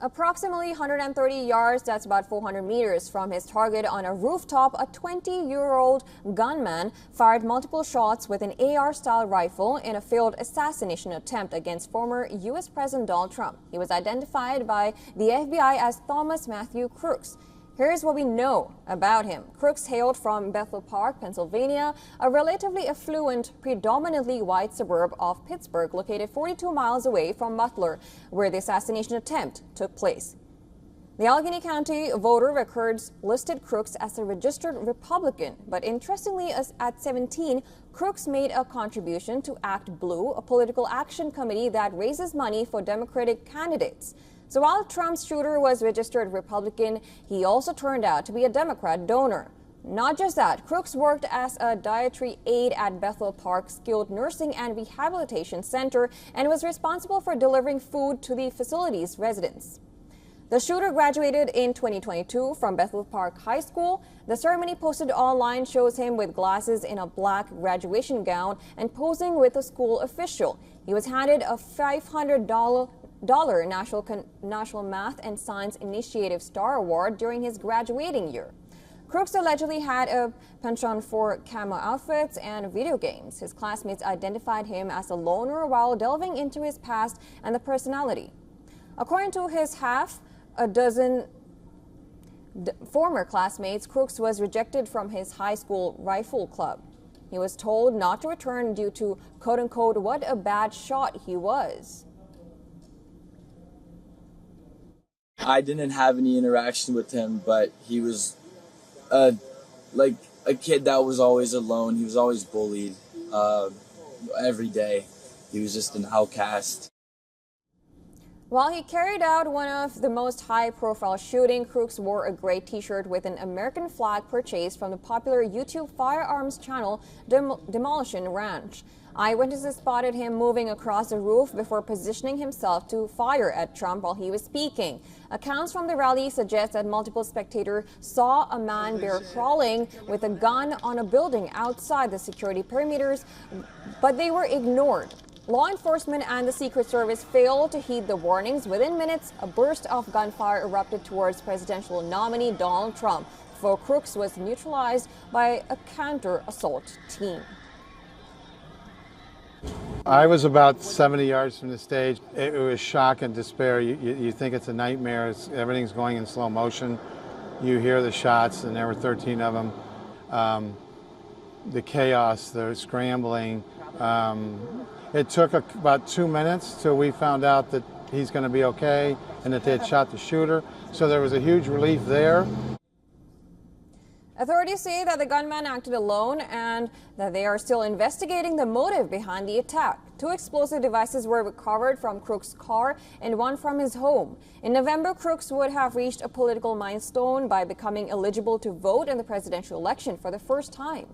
Approximately 130 yards, that's about 400 meters from his target on a rooftop, a 20-year-old gunman fired multiple shots with an AR-style rifle in a failed assassination attempt against former U.S. President Donald Trump. He was identified by the FBI as Thomas Matthew Crooks. Here's what we know about him. Crooks hailed from Bethel Park, Pennsylvania, a relatively affluent, predominantly white suburb of Pittsburgh, located 42 miles away from Butler, where the assassination attempt took place. The Allegheny County voter records listed Crooks as a registered Republican, but interestingly, at 17, Crooks made a contribution to Act Blue, a political action committee that raises money for Democratic candidates. So while Trump's shooter was registered Republican, he also turned out to be a Democrat donor. Not just that, Crooks worked as a dietary aide at Bethel Park Skilled Nursing and Rehabilitation Center and was responsible for delivering food to the facility's residents. The shooter graduated in 2022 from Bethel Park High School. The ceremony posted online shows him with glasses in a black graduation gown and posing with a school official. He was handed a $500 National Math and Science Initiative Star Award during his graduating year. Crooks allegedly had a penchant for camo outfits and video games. His classmates identified him as a loner while delving into his past and the personality. According to his half a dozen former classmates, Crooks was rejected from his high school rifle club. He was told not to return due to, quote-unquote, what a bad shot he was. I didn't have any interaction with him, but he was like a kid that was always alone. He was always bullied every day. He was just an outcast. While he carried out one of the most high-profile shootings, Crooks wore a gray T-shirt with an American flag purchased from the popular YouTube firearms channel Demolition Ranch. Eyewitnesses spotted him moving across the roof before positioning himself to fire at Trump while he was speaking. Accounts from the rally suggest that multiple spectators saw a man bear crawling with a gun on a building outside the security perimeters, but they were ignored. Law enforcement and the Secret Service failed to heed the warnings. Within minutes, a burst of gunfire erupted towards presidential nominee Donald Trump before Crooks was neutralized by a counter-assault team. I was about 70 yards from the stage. It was shock and despair. You think it's a nightmare. Everything's going in slow motion. You hear the shots, and there were 13 of them. The chaos, the scrambling. It took about 2 minutes till we found out that he's going to be okay and that they had shot the shooter. So there was a huge relief there. Authorities say that the gunman acted alone and that they are still investigating the motive behind the attack. 2 explosive devices were recovered from Crooks' car and 1 from his home. In November, Crooks would have reached a political milestone by becoming eligible to vote in the presidential election for the first time.